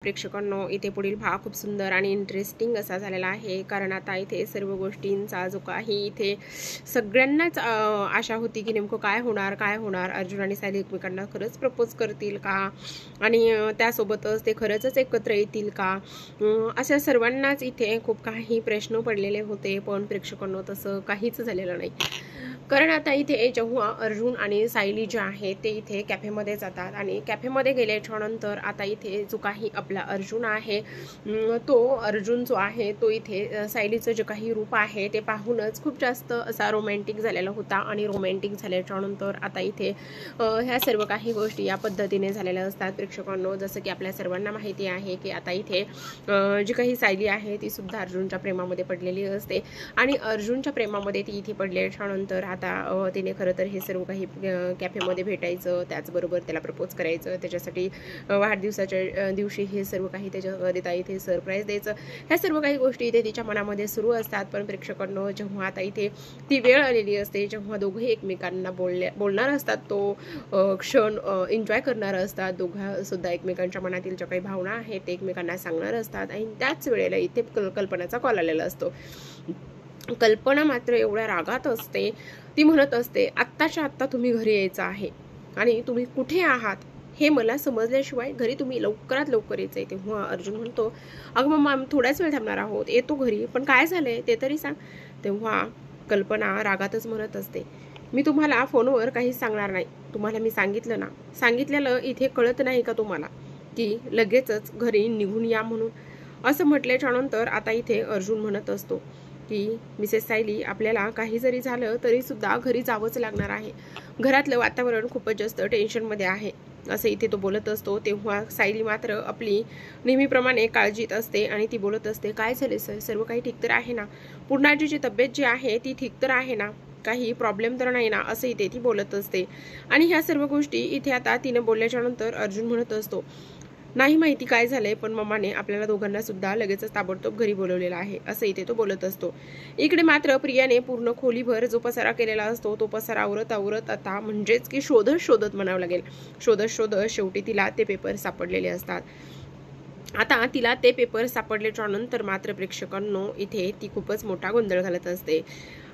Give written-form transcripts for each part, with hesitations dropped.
प्रेक्षकांनो, इथे पुढील भाग खूप सुंदर आणि इंटरेस्टिंग असा झालेला आहे. कारण आता इथे सर्व गोष्टींचा जो काही इथे सगळ्यांनाच आशा होती की नेमकं काय होणार, अर्जुन आणि सायली एकमेकांना खरंच प्रपोज करतील का, आणि त्यासोबतच ते खरंच एकत्र येतील का, अशा सर्वांनाच इथे खूप काही प्रश्न पडलेले होते. पण प्रेक्षकांनो, तसं काहीच झालेलं नाही. कारण आता इथे जेव्हा अर्जुन आणि सायली जे आहे ते इथे कॅफेमध्ये जातात आणि कॅफेमध्ये गेल्याच्या नंतर आता इथे जो काही आपला अर्जुन आहे, तो अर्जुन जो आहे तो इथे सायलीचं जे काही रूप आहे ते पाहूनच खूप जास्त असा रोमॅन्टिक झालेला होता. आणि रोमॅन्टिक झाल्याच्या नंतर आता इथे ह्या सर्व काही गोष्टी या पद्धतीने झालेल्या असतात. प्रेक्षकांनो, जसं की आपल्या सर्वांना माहिती आहे की आता इथे जी काही सायली आहे ती सुद्धा अर्जुनच्या प्रेमामध्ये पडलेली असते. आणि अर्जुनच्या प्रेमामध्ये ती इथे पडल्याच्या नंतर आता तिने खरं तर हे सर्व काही कॅफेमध्ये भेटायचं, त्याचबरोबर त्याला प्रपोज करायचं, त्याच्यासाठी वाढदिवसाच्या दिवशी हे सर्व काही त्याच्या इथे सरप्राईज द्यायचं, ह्या सर्व काही गोष्टी इथे तिच्या मनामध्ये सुरू असतात. पण प्रेक्षकांनो, जेव्हा आता इथे ती वेळ आलेली असते, जेव्हा दोघे एकमेकांना बोलणार असतात, तो क्षण एन्जॉय करणार असतात, दोघं सुद्धा एकमेकांच्या मनातील ज्या काही भावना आहेत ते एकमेकांना सांगणार असतात. आणि त्याच वेळेला इथे कल्पनाचा कॉल आलेला असतो. कल्पना मात्र एवढ्या रागात असते, ती म्हणत असते, आत्ताच्या आत्ता तुम्ही घरी यायचं आहे आणि तुम्ही कुठे आहात हे मला समजल्याशिवाय घरी तुम्ही लवकरात लवकर यायचंय. तेव्हा अर्जुन म्हणतो, अगं मम्मा, आम्ही थोड्याच वेळ थांबणार आहोत, येतो घरी, पण काय झालंय ते तरी सांग. तेव्हा कल्पना रागातच म्हणत असते, मी तुम्हाला फोनवर काहीच सांगणार नाही. तुम्हाला मी सांगितलं ना, सांगितलेलं इथे कळत नाही का तुम्हाला की लगेचच घरी निघून या म्हणून. असं म्हटल्याच्या नंतर आता इथे अर्जुन म्हणत असतो की मिसेस सायली, आपल्याला काही जरी झालं तरी सुद्धा घरी जावंच लागणार आहे. घरातलं वातावरण खूपच जास्त टेन्शनमध्ये आहे, असं इथे तो बोलत असतो. तेव्हा सायली मात्र आपली नेहमीप्रमाणे काळजीत असते आणि ती बोलत असते, काय झाले सर, सर्व काही ठीक तर आहे ना, पूर्णाजीची तब्येत जी आहे ती ठीक तर आहे ना, काही प्रॉब्लेम तर नाही ना, असं इथे ती बोलत असते. आणि ह्या सर्व गोष्टी इथे आता तिने बोलल्याच्या नंतर अर्जुन म्हणत असतो, नाही माहिती काय झालंय, पण मम्माने आपल्याला दोघांना सुद्धा लगेचच ताबडतोब घरी बोलवलेलं आहे, असं इथे तो बोलत असतो. इकडे मात्र प्रियाने पूर्ण खोलीभर जो पसारा केलेला असतो तो पसारा आवरत आता म्हणजेच की शोधत म्हणावं लागेल, शोधत शेवटी तिला ते पेपर सापडलेले असतात. आता तिला ते पेपर सापडल्याच्या नंतर मात्र प्रेक्षकांनो, इथे ती खूपच मोठा गोंधळ घालत असते.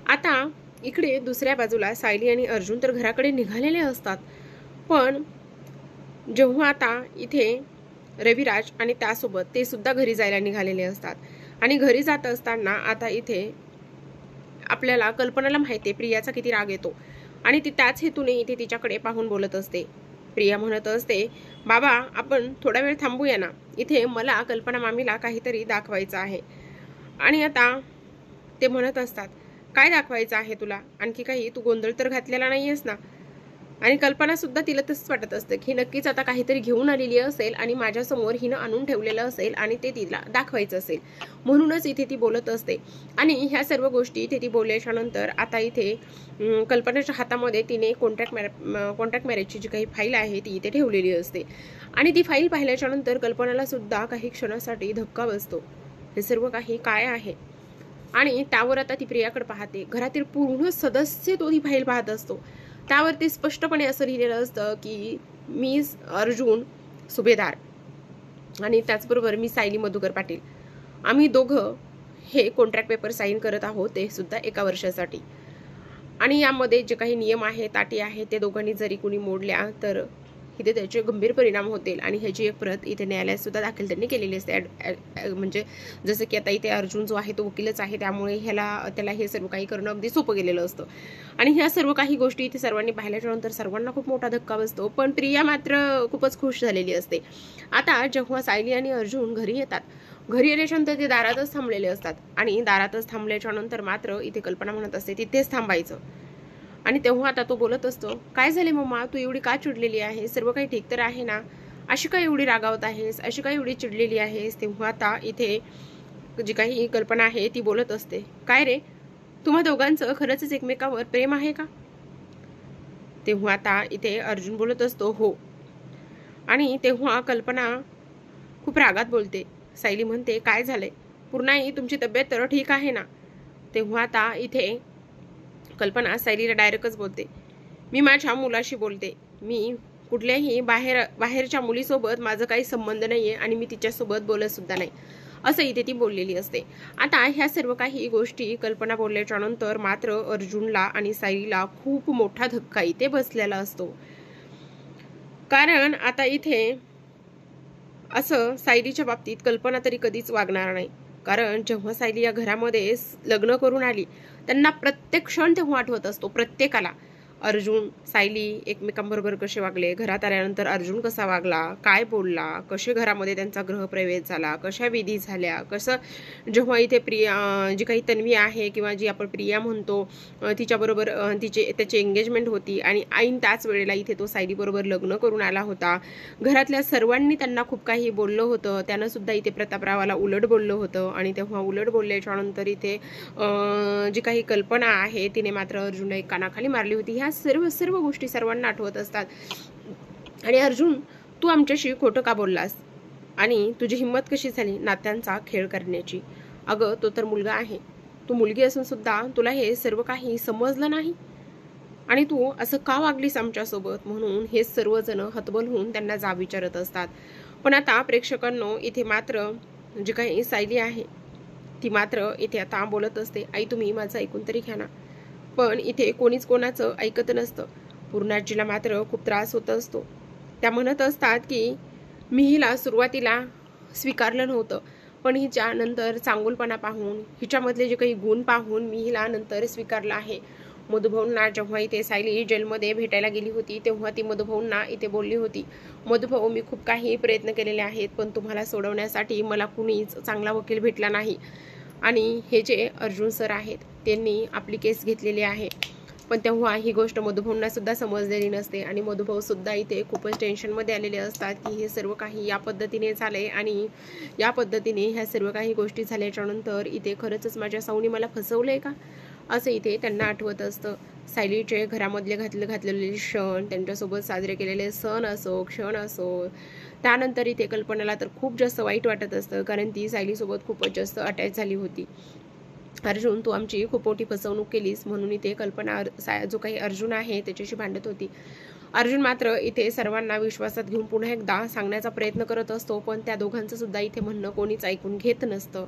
आता इकडे दुसऱ्या बाजूला सायली आणि अर्जुन तर घराकडे निघालेले असतात. पण जेव्हा आता इथे रविराज आणि त्यासोबत ते सुद्धा घरी जायला निघालेले असतात. आणि घरी जात असताना आता इथे आपल्याला कल्पनाला माहिती आहे प्रियाचा किती राग येतो, आणि ती त्याच हेतूने इथे तिच्याकडे पाहून बोलत असते. प्रिया म्हणत असते, बाबा, आपण थोडा वेळ थांबूया ना, इथे मला कल्पना मामीला काहीतरी दाखवायचं आहे. आणि आता ते म्हणत असतात, काय दाखवायचं आहे तुला, आणखी काही तू गोंधळ तर घातलेला नाहीयेस ना. आणि कल्पना सुद्धा तिला तसंच वाटत असतं की नक्कीच आता काहीतरी घेऊन आलेली असेल आणि माझ्यासमोर हिनं आणून ठेवलेलं असेल आणि ते तिला दाखवायचं असेल, म्हणूनच इथे ती बोलत असते. आणि ह्या सर्व गोष्टी इथे ती बोलल्याच्या नंतर आता इथे कल्पनाच्या हातामध्ये तिने कॉन्ट्रॅक्ट मॅरेजची जी काही फाईल आहे ती इथे ठेवलेली असते. आणि ती फाईल पाहिल्याच्या नंतर कल्पनाला सुद्धा काही क्षणासाठी धक्का बसतो, हे सर्व काही काय आहे. आणि त्यावर आता ती प्रियाकडे पाहते. घरातील पूर्ण सदस्य तो ती फाईल पाहत असतो. त्यावरती स्पष्टपणे असं लिहिलेलं असतं की मी अर्जुन सुभेदार आणि त्याचबरोबर मी सायली मधुकर पाटील, आम्ही दोघं हे कॉन्ट्रॅक्ट पेपर साईन करत आहोत, ते सुद्धा 1 वर्षासाठी. आणि यामध्ये जे काही नियम आहेत, अटी आहेत, ते दोघांनी जरी कुणी मोडल्या तर इथे त्याचे गंभीर परिणाम होतील. आणि ह्याची एक प्रत इथे न्यायालयात सुद्धा दाखल त्यांनी केलेली असते. म्हणजे जसं की आता इथे अर्जुन जो आहे तो वकीलच आहे, त्यामुळे त्याला हे सर्व काही करणं अगदी सोपं गेलेलं असतं. आणि ह्या सर्व काही गोष्टी इथे सर्वांनी पाहिल्याच्या नंतर सर्वांना खूप मोठा धक्का बसतो. पण प्रिया मात्र खूपच खुश झालेली असते. आता जेव्हा सायली आणि अर्जुन घरी येतात, घरी येण्याच्या नंतर ते दारातच थांबलेले असतात. आणि दारातच थांबल्याच्या नंतर मात्र इथे कल्पना म्हणत असते, तिथेच थांबायचं. आणि तेव्हा आता तो बोलत असतो, काय झाले मम्मा, तू एवढी का चिडलेली आहे, सर्व काही ठीक तर आहे ना, अशी काय एवढी रागावत आहेस, अशी काय एवढी चिडलेली आहेस. तेव्हा आता इथे जी काही कल्पना आहे ती बोलत असते, काय रे, तुम्हा दोघांचं खरंच एकमेकावर प्रेम आहे का. तेव्हा आता इथे अर्जुन बोलत असतो, हो. आणि तेव्हा कल्पना खूप रागात बोलते. सायली म्हणते, काय झालंय, पूर्णाई, तुमची तब्येत तर ठीक आहे ना. तेव्हा आता इथे कल्पना सायलीला डायरेक्टच बोलते, मी माझ्या मुलाशी बोलते, मी कुठल्याही बाहेरच्या मुलीसोबत माझं काही संबंध नाहीये आणि मी तिच्यासोबत बोलत सुद्धा नाही, असं इथे ती बोललेली असते. आता ह्या सर्व काही गोष्टी कल्पना बोलल्याच्या नंतर मात्र अर्जुनला आणि सायलीला खूप मोठा धक्का इथे बसलेला असतो. कारण आता इथे असं सायलीच्या बाबतीत कल्पना तरी कधीच वागणार नाही. कारण जेव्हा सायली या घरामध्ये लग्न करून आली, त्यांना प्रत्येक क्षण तेव्हा आठवत असतो प्रत्येकाला, अर्जुन सायली एकमेकांबरोबर कसे वागले, घरात आल्यानंतर अर्जुन कसा वागला, काय बोलला, कसे घरामध्ये त्यांचा गृहप्रवेश झाला, कशा विधी झाल्या, कसं जेव्हा इथे जी काही तन्वी आहे किंवा जी आपण प्रिया म्हणतो तिच्याबरोबर त्याची एंगेजमेंट होती आणि ऐन त्याच वेळेला इथे तो सायलीबरोबर लग्न करून आला होता. घरातल्या सर्वांनी त्यांना खूप काही बोललं होतं, त्यानं सुद्धा इथे प्रतापरावाला उलट बोललं होतं आणि तेव्हा उलट बोलल्याच्या नंतर इथे जी काही कल्पना आहे तिने मात्र अर्जुनला एक कानाखाली मारली होती. ह्या सर्व गोष्टी सर्वांना आठवत असतात. आणि अर्जुन, तू आमच्याशी खोटं का बोललास आणि तुझी हिंमत कशी झाली नात्यांचा खेळ करण्याची? अगं, तो तर मुलगा आहे, तू मुलगी असून सुद्धा तुला हे सर्व काही समजलं नाही आणि तू असं का वागलीस आमच्यासोबत? म्हणून हे सर्वजण हतबल होऊन त्यांना जाब विचारत असतात. पण आता प्रेक्षकांनो, इथे मात्र जी काही सायली आहे ती मात्र इथे आता बोलत असते, आई तुम्ही माझं ऐकून तरी घ्या ना. पण इथे कोणीच कोणाचं ऐकत नसतं. पूर्णाजीला मात्र खूप त्रास होत असतो. त्या म्हणत असतात की मी हिला सुरुवातीला स्वीकारलं नव्हतं, पण हिच्या नंतर चांगुलपणा पाहून, हिच्यामधले जे काही गुण पाहून मी हिला नंतर स्वीकारलं आहे. मधुभाऊंना जेव्हा इथे सायली जेलमध्ये भेटायला गेली होती तेव्हा ती मधुभाऊंना इथे बोलली होती, मधुभाऊ मी खूप काही प्रयत्न केलेले आहेत, पण तुम्हाला सोडवण्यासाठी मला कुणीच चांगला वकील भेटला नाही. आणि हे जे अर्जुन सर आहेत त्यांनी आपली केस घेतलेली आहे. पण तेव्हा ही गोष्ट मधुभाऊंना सुद्धा समजलेली नसते आणि मधुभाऊ सुद्धा इथे खूपच टेन्शनमध्ये आलेले असतात की हे सर्व काही या पद्धतीने झाले आणि या पद्धतीने ह्या सर्व काही गोष्टी झाल्याच्या नंतर इथे खरंच माझ्या साऊनी मला फसवलंय का, असं इथे त्यांना आठवत असतं. सायलीचे घरामधले घातलेले क्षण, त्यांच्यासोबत साजरे केलेले सण असो, क्षण असो, त्यानंतर इथे कल्पनाला तर खूप जास्त वाईट वाटत असतं कारण ती सायलीसोबत खूपच जास्त अटॅच झाली होती. अर्जुन, तू आमची खूप मोठी फसवणूक केलीस, म्हणून इथे कल्पना जो काही अर्जुन आहे त्याच्याशी भांडत होती. अर्जुन मात्र इथे सर्वांना विश्वासात घेऊन पुन्हा एकदा सांगण्याचा प्रयत्न करत असतो, पण त्या दोघांचं सुद्धा इथे म्हणणं कोणीच ऐकून घेत नसतं.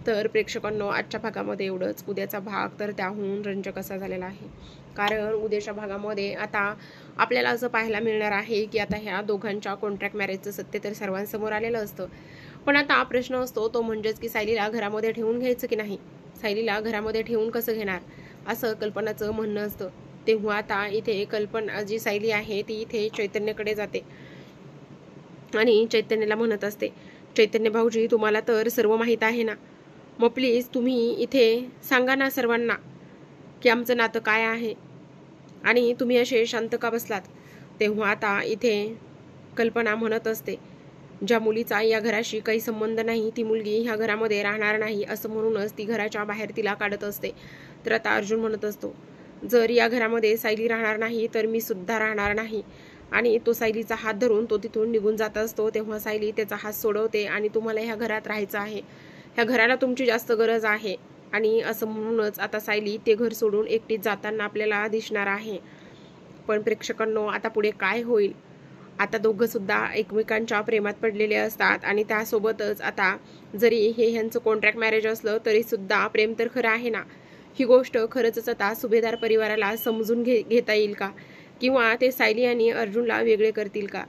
तर प्रेक्षकांनो, आजच्या भागामध्ये एवढंच. उद्याचा भाग तर त्याहून रंजक असा झालेला आहे. कारण उद्याच्या भागामध्ये आता आपल्याला असं पाहायला मिळणार आहे की आता ह्या दोघांच्या कॉन्ट्रॅक्ट मॅरेजचं सत्य तर सर्वांसमोर आलेलं असतं. पण आता प्रश्न असतो तो म्हणजेच की सायलीला घरामध्ये ठेवून घ्यायचं की नाही, सायलीला घरामध्ये ठेवून कसं घेणार, असं कल्पनाचं म्हणणं असतं. तेव्हा आता इथे कल्पना जी सायली आहे ती इथे चैतन्यकडे जाते आणि चैतन्यला म्हणत असते, चैतन्य भाऊजी तुम्हाला तर सर्व माहीत आहे ना, मग प्लीज तुम्ही इथे सांगा ना सर्वांना की आमचं नातं काय आहे आणि तुम्ही असे शांत का बसलात. तेव्हा आता इथे कल्पना म्हणत असते, ज्या मुलीचा या घराशी काही संबंध नाही ती मुलगी ह्या घरामध्ये राहणार नाही, असं म्हणूनच ती घराच्या बाहेर तिला काढत असते. तर आता अर्जुन म्हणत असतो, जर या घरामध्ये सायली राहणार नाही तर मी सुद्धा राहणार नाही. आणि तो सायलीचा हात धरून तो तिथून निघून जात असतो. तेव्हा सायली त्याचा हात सोडवते आणि तुम्हाला ह्या घरात राहायचं आहे, ह्या घराला तुमची जास्त गरज आहे. आणि असं म्हणूनच आता सायली ते घर सोडून एकटीच जाताना आपल्याला दिसणार आहे. पण प्रेक्षकांनो, आता पुढे काय होईल? आता दोघं सुद्धा एकमेकांच्या प्रेमात पडलेले असतात आणि त्यासोबतच आता जरी हे ह्यांचं कॉन्ट्रॅक्ट मॅरेज असलं तरी सुद्धा प्रेम तर खरं आहे ना. ही गोष्ट खरंच आता सुभेदार परिवाराला समजून घेता येईल का, किंवा ते सायली आणि अर्जुनला वेगळे करतील का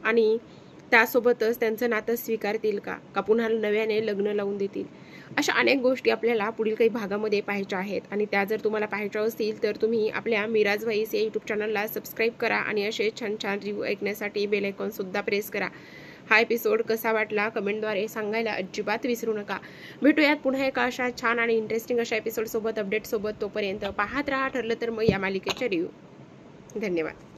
आणि त्यासोबतच त्यांचं नातं स्वीकारतील का पुन्हा नव्याने लग्न लावून देतील. अशा अनेक गोष्टी आपल्याला पुढील काही भागामध्ये पाहायच्या आहेत आणि त्या जर तुम्हाला पाहायच्या असतील तर तुम्ही आपल्या मिराज व्हॉइस या यूट्यूब चॅनलला सबस्क्राईब करा आणि असे छान छान रिव्ह्यू ऐकण्यासाठी बेल आयकॉन सुद्धा प्रेस करा. हा एपिसोड कसा वाटला कमेंटद्वारे सांगायला अजिबात विसरू नका. भेटूयात पुन्हा एका अशा छान आणि इंटरेस्टिंग अशा एपिसोडसोबत, अपडेटसोबत. तोपर्यंत पाहत राहा ठरलं तर मग या मालिकेच्या रिव्ह्यू. धन्यवाद.